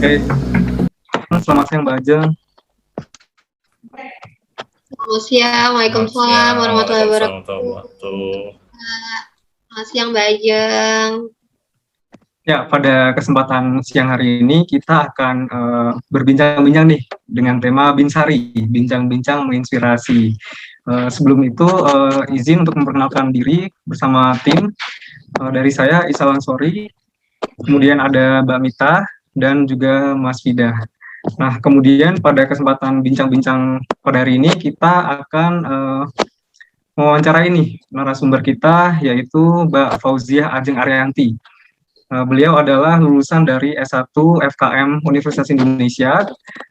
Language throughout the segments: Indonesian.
Oke, selamat siang Mbak Ajeng. Selamat siang, Waalaikumsalam warahmatullahi wabarakatuh. Selamat siang, Mbak Ajeng. Ya, pada kesempatan siang hari ini kita akan berbincang-bincang nih dengan tema Binsari, bincang-bincang menginspirasi. Sebelum itu, izin untuk memperkenalkan diri bersama tim. Dari saya, Isa Lansori, kemudian ada Mbak Mita, dan juga Mas Fida. Nah, kemudian pada kesempatan bincang-bincang pada hari ini, kita akan mewawancarai nih narasumber kita, yaitu Mbak Fauziah Ajeng Arianti. Beliau adalah lulusan dari S1 FKM Universitas Indonesia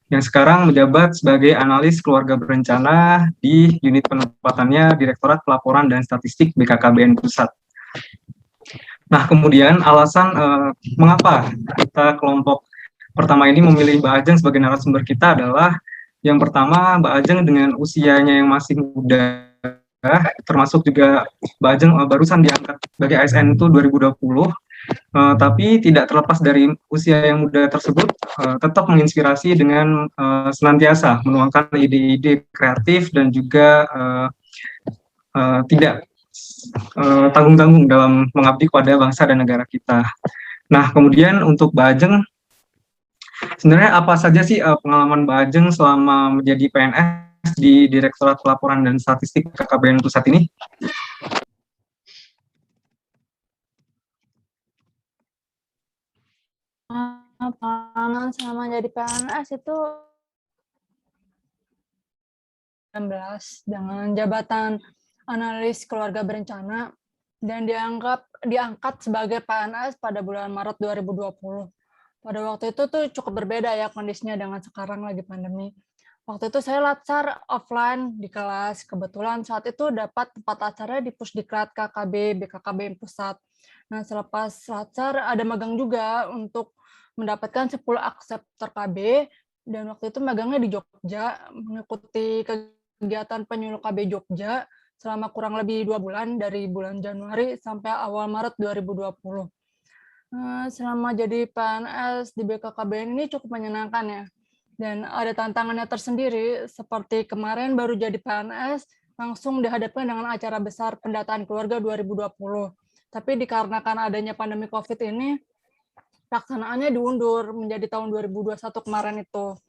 yang sekarang menjabat sebagai analis keluarga berencana di unit penempatannya Direktorat Pelaporan dan Statistik BKKBN Pusat. Nah, kemudian alasan mengapa kita kelompok pertama ini memilih Mbak Ajeng sebagai narasumber kita adalah yang pertama, Mbak Ajeng dengan usianya yang masih muda, termasuk juga Mbak Ajeng barusan diangkat sebagai ASN itu 2020, tapi tidak terlepas dari usia yang muda tersebut, tetap menginspirasi dengan senantiasa menuangkan ide-ide kreatif dan juga tidak tanggung-tanggung dalam mengabdi kepada bangsa dan negara kita. Nah, kemudian untuk Mbak Ajeng, sebenarnya apa saja sih pengalaman Mbak Ajeng selama menjadi PNS di Direktorat Pelaporan dan Statistik BKKBN Pusat ini? Pengalaman selama jadi PNS itu 19 dengan jabatan analis keluarga berencana dan diangkat sebagai PNS pada bulan Maret 2020. Pada waktu itu tuh cukup berbeda ya kondisinya dengan sekarang lagi pandemi. Waktu itu saya latsar offline di kelas. Kebetulan saat itu dapat tempat acaranya di Pusdiklat KKB BKKBN Pusat. Nah, selepas latsar ada magang juga untuk mendapatkan 10 akseptor KB, dan waktu itu magangnya di Jogja, mengikuti kegiatan penyuluh KB Jogja selama kurang lebih 2 bulan, dari bulan Januari sampai awal Maret 2020. Selama jadi PNS di BKKBN ini cukup menyenangkan ya. Dan ada tantangannya tersendiri, seperti kemarin baru jadi PNS, langsung dihadapkan dengan acara besar pendataan keluarga 2020. Tapi dikarenakan adanya pandemi COVID ini, pelaksanaannya diundur menjadi tahun 2021 kemarin itu.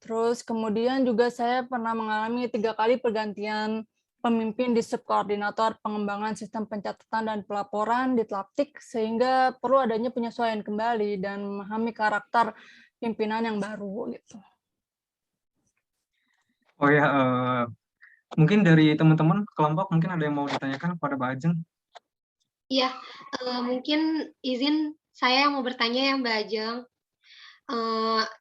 Terus kemudian juga saya pernah mengalami 3 kali pergantian pemimpin di subkoordinator pengembangan sistem pencatatan dan pelaporan di Tlaptik, sehingga perlu adanya penyesuaian kembali dan memahami karakter pimpinan yang baru gitu. Oh ya, mungkin dari teman-teman kelompok mungkin ada yang mau ditanyakan kepada Mbak Ajeng. Iya, mungkin izin saya yang mau bertanya ya Mbak Ajeng.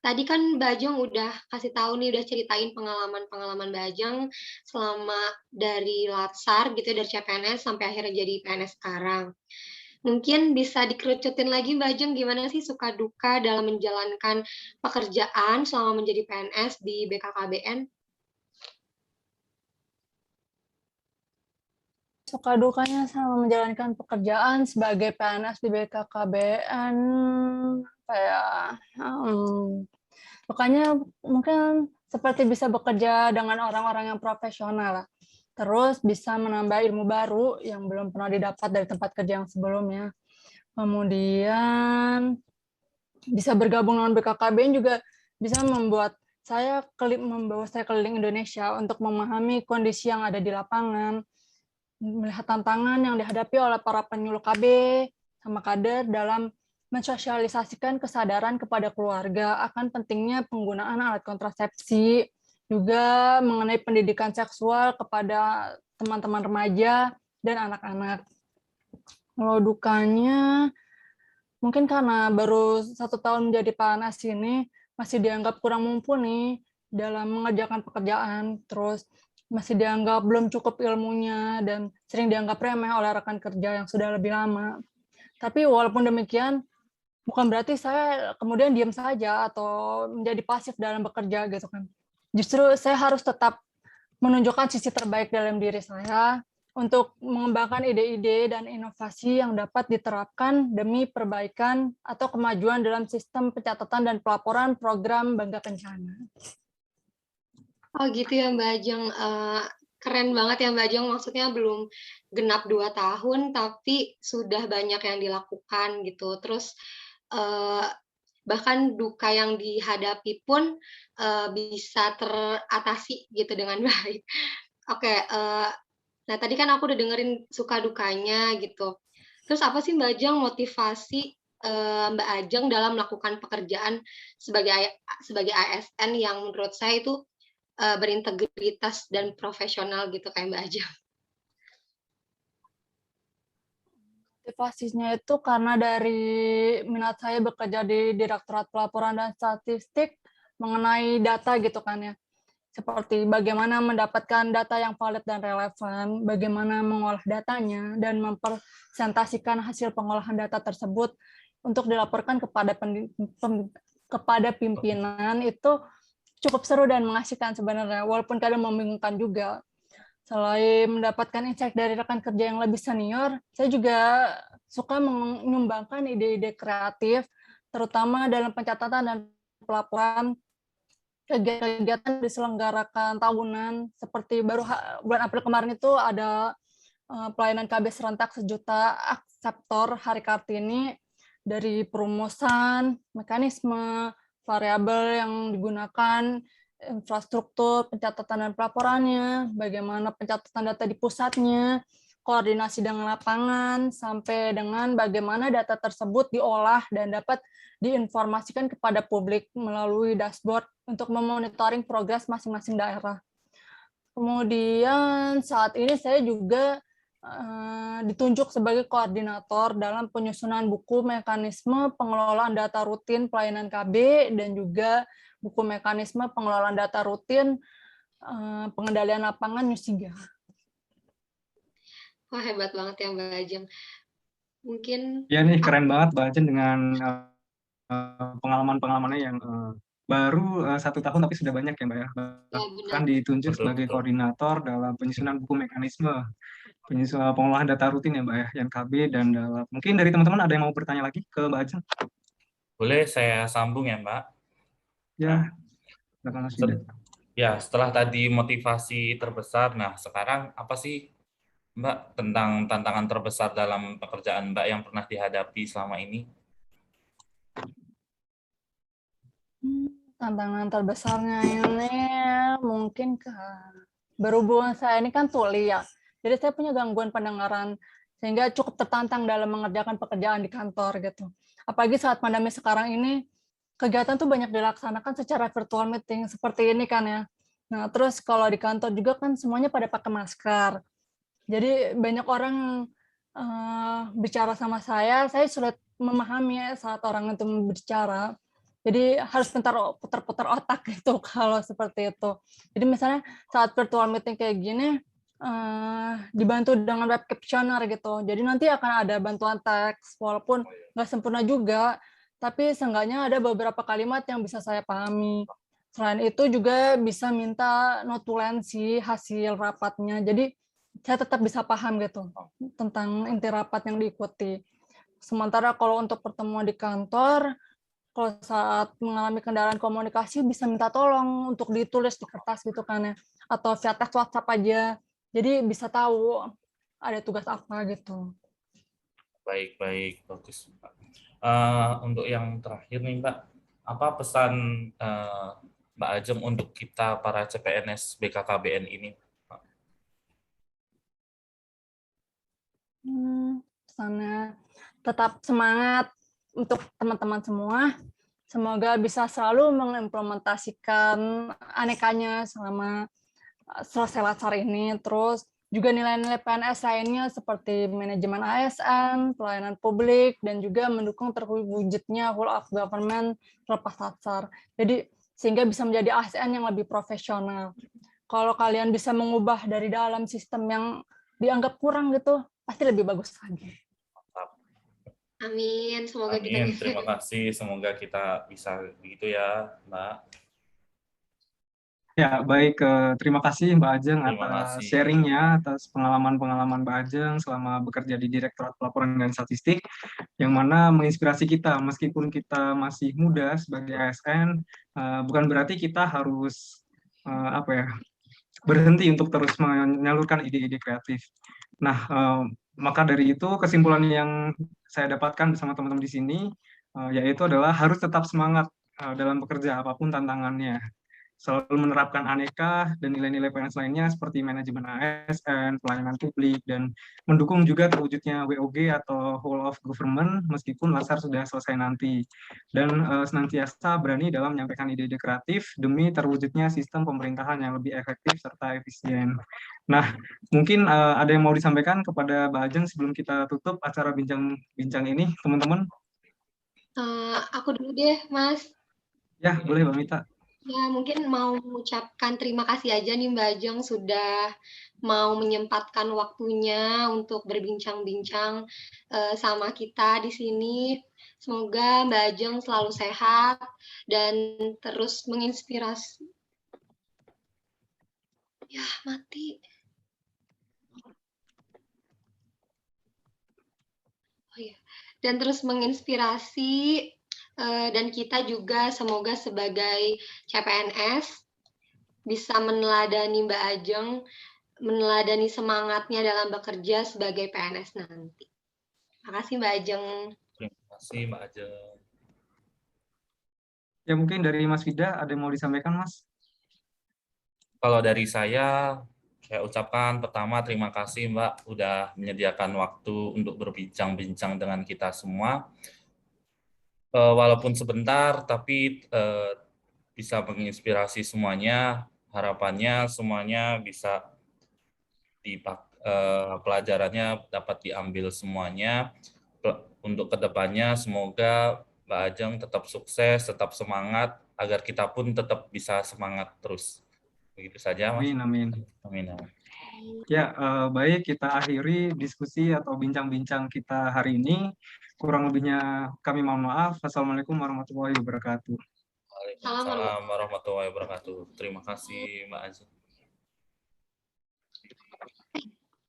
Tadi kan Mbak Ajeng udah kasih tahu nih, udah ceritain pengalaman-pengalaman Mbak Ajeng selama dari Latsar gitu, dari CPNS sampai akhirnya jadi PNS sekarang. Mungkin bisa dikerucutin lagi Mbak Ajeng, gimana sih suka duka dalam menjalankan pekerjaan selama menjadi PNS di BKKBN? Suka dukanya sama menjalankan pekerjaan sebagai PNS di BKKBN, kayak pokoknya mungkin seperti bisa bekerja dengan orang-orang yang profesional lah. Terus bisa menambah ilmu baru yang belum pernah didapat dari tempat kerja yang sebelumnya. Kemudian bisa bergabung dengan BKKBN juga bisa membuat membawa saya keliling Indonesia untuk memahami kondisi yang ada di lapangan, melihat tantangan yang dihadapi oleh para penyuluh KB sama kader dalam mensosialisasikan kesadaran kepada keluarga akan pentingnya penggunaan alat kontrasepsi, juga mengenai pendidikan seksual kepada teman-teman remaja dan anak-anak. Kalau dukanya, mungkin karena baru 1 tahun menjadi PNS ini, masih dianggap kurang mumpuni dalam mengerjakan pekerjaan, terus masih dianggap belum cukup ilmunya, dan sering dianggap remeh oleh rekan kerja yang sudah lebih lama. Tapi walaupun demikian, bukan berarti saya kemudian diam saja atau menjadi pasif dalam bekerja gitu kan. Justru saya harus tetap menunjukkan sisi terbaik dalam diri saya untuk mengembangkan ide-ide dan inovasi yang dapat diterapkan demi perbaikan atau kemajuan dalam sistem pencatatan dan pelaporan program Bangga Kencana. Oh gitu ya Mbak Ajeng, keren banget ya Mbak Ajeng, maksudnya belum genap 2 tahun, tapi sudah banyak yang dilakukan gitu. Terus, eee, bahkan duka yang dihadapi pun, bisa teratasi gitu dengan baik. Oke, nah tadi kan aku udah dengerin suka dukanya gitu. Terus apa sih Mbak Ajeng motivasi, Mbak Ajeng dalam melakukan pekerjaan sebagai ASN yang menurut saya itu berintegritas dan profesional gitu kayak Mbak Ajeng. Motivasinya itu karena dari minat saya bekerja di Direktorat Pelaporan dan Statistik mengenai data gitu kan ya. Seperti bagaimana mendapatkan data yang valid dan relevan, bagaimana mengolah datanya, dan mempresentasikan hasil pengolahan data tersebut untuk dilaporkan kepada pimpinan itu cukup seru dan mengasihkan sebenarnya, walaupun kadang membingungkan juga. Selain mendapatkan insight dari rekan kerja yang lebih senior, saya juga suka menyumbangkan ide-ide kreatif, terutama dalam pencatatan dan pelaporan kegiatan diselenggarakan tahunan, seperti baru bulan April kemarin itu ada pelayanan KB serentak 1 juta akseptor Hari Kartini, dari perumusan, mekanisme, variabel yang digunakan, infrastruktur, pencatatan dan pelaporannya, bagaimana pencatatan data di pusatnya, koordinasi dengan lapangan, sampai dengan bagaimana data tersebut diolah dan dapat diinformasikan kepada publik melalui dashboard untuk memonitoring progres masing-masing daerah. Kemudian saat ini saya juga ditunjuk sebagai koordinator dalam penyusunan buku mekanisme pengelolaan data rutin pelayanan KB dan juga buku mekanisme pengelolaan data rutin pengendalian lapangan Nusiga. Wah hebat banget ya Mbak Ajeng. Mungkin Ya nih keren banget Mbak Ajeng dengan pengalaman-pengalamannya yang baru 1 tahun tapi sudah banyak ya Mbak ya. ya benar. Bahkan ditunjuk Betul, sebagai betul. koordinator dalam penyusunan buku mekanisme pengolahan data rutin ya Mbak ya, yang KB dan dalam. Mungkin dari teman-teman ada yang mau bertanya lagi ke Mbak Ajeng? Boleh saya sambung ya, Mbak? Ya, Nah, silakan Mas Yuda. ya setelah tadi motivasi terbesar, nah sekarang apa sih Mbak tentang tantangan terbesar dalam pekerjaan Mbak yang pernah dihadapi selama ini? Tantangan terbesarnya ini mungkin berhubung saya ini kan tuli ya, jadi saya punya gangguan pendengaran sehingga cukup tertantang dalam mengerjakan pekerjaan di kantor gitu. Apalagi saat pandemi sekarang ini, kegiatan tuh banyak dilaksanakan secara virtual meeting seperti ini kan ya. Nah terus kalau di kantor juga kan semuanya pada pakai masker, jadi banyak orang bicara sama saya sulit memahami ya saat orang itu berbicara. Jadi harus putar-putar otak gitu kalau seperti itu. Jadi misalnya saat virtual meeting kayak gini, dibantu dengan web captioner gitu. Jadi nanti akan ada bantuan teks, walaupun nggak sempurna juga, tapi seenggaknya ada beberapa kalimat yang bisa saya pahami. Selain itu juga bisa minta notulensi hasil rapatnya. Jadi saya tetap bisa paham gitu tentang inti rapat yang diikuti. Sementara kalau untuk pertemuan di kantor, kalau saat mengalami kendala komunikasi bisa minta tolong untuk ditulis di kertas gitu kan ya, atau via teks WhatsApp aja. Jadi bisa tahu ada tugas apa gitu. Baik, bagus, Mbak. Untuk yang terakhir nih, Mbak, apa pesan Mbak Ajeng untuk kita para CPNS BKKBN ini? Pesannya tetap semangat untuk teman-teman semua. Semoga bisa selalu mengimplementasikan anekanya selama selesai latsar ini. Terus juga nilai-nilai PNS lainnya seperti manajemen ASN, pelayanan publik, dan juga mendukung terwujudnya whole of government lepas latsar. Jadi sehingga bisa menjadi ASN yang lebih profesional. Kalau kalian bisa mengubah dari dalam sistem yang dianggap kurang gitu, pasti lebih bagus lagi. Amin, semoga kita Amin, bisa. terima kasih. Semoga kita bisa begitu ya, Mbak. Ya, baik. Terima kasih Mbak Ajeng Terima atas kasih. sharingnya, atas pengalaman-pengalaman Mbak Ajeng selama bekerja di Direktorat Pelaporan dan Statistik, yang mana menginspirasi kita, meskipun kita masih muda sebagai ASN, bukan berarti kita harus apa ya, berhenti untuk terus menyalurkan ide-ide kreatif. Nah, maka dari itu kesimpulan yang saya dapatkan bersama teman-teman di sini, yaitu adalah harus tetap semangat dalam bekerja apapun tantangannya, selalu menerapkan aneka dan nilai-nilai PNS lainnya seperti manajemen ASN, pelayanan publik, dan mendukung juga terwujudnya WOG atau Whole of Government meskipun Lasar sudah selesai nanti. Dan senantiasa berani dalam menyampaikan ide-ide kreatif demi terwujudnya sistem pemerintahan yang lebih efektif serta efisien. Nah, mungkin ada yang mau disampaikan kepada Mbak Ajeng sebelum kita tutup acara bincang-bincang ini, teman-teman? Aku dulu deh, Mas. Ya, boleh Mbak Mita. Ya, mungkin mau mengucapkan terima kasih aja nih Mbak Ajeng sudah mau menyempatkan waktunya untuk berbincang-bincang sama kita di sini. Semoga Mbak Ajeng selalu sehat dan terus menginspirasi. Ya, mati. Oh iya. Dan terus menginspirasi dan kita juga semoga sebagai CPNS bisa meneladani Mbak Ajeng, meneladani semangatnya dalam bekerja sebagai PNS nanti. Terima kasih Mbak Ajeng. Terima kasih Mbak Ajeng. Ya, mungkin dari Mas Vida ada yang mau disampaikan, Mas? Kalau dari saya ucapkan pertama terima kasih Mbak udah menyediakan waktu untuk berbincang-bincang dengan kita semua. Walaupun sebentar, tapi bisa menginspirasi semuanya. Harapannya semuanya bisa pelajarannya dapat diambil semuanya. Untuk kedepannya semoga Mbak Ajeng tetap sukses, tetap semangat, agar kita pun tetap bisa semangat terus. Begitu saja, Mas. Amin, amin. Amin, amin. Ya, baik, kita akhiri diskusi atau bincang-bincang kita hari ini. Kurang lebihnya kami mohon maaf. Assalamualaikum warahmatullahi wabarakatuh. Waalaikumsalam warahmatullahi wabarakatuh. Terima kasih, Mbak Ajeng.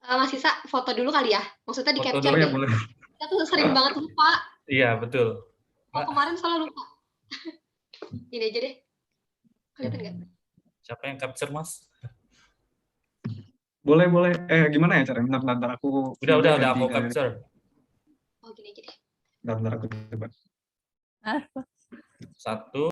Mas Isa, foto dulu kali ya? Maksudnya di Foto capture Boleh, deh. boleh. Kita tuh sering banget lupa. Iya, betul. Oh, kemarin salah lupa. Ini aja deh. Kelihatan nggak? Siapa yang capture, Mas? Boleh, boleh. Gimana ya caranya? Bentar, aku Udah ganti aku galeri. capture. Oh, gini aja deh. Bentar, aku coba. Satu.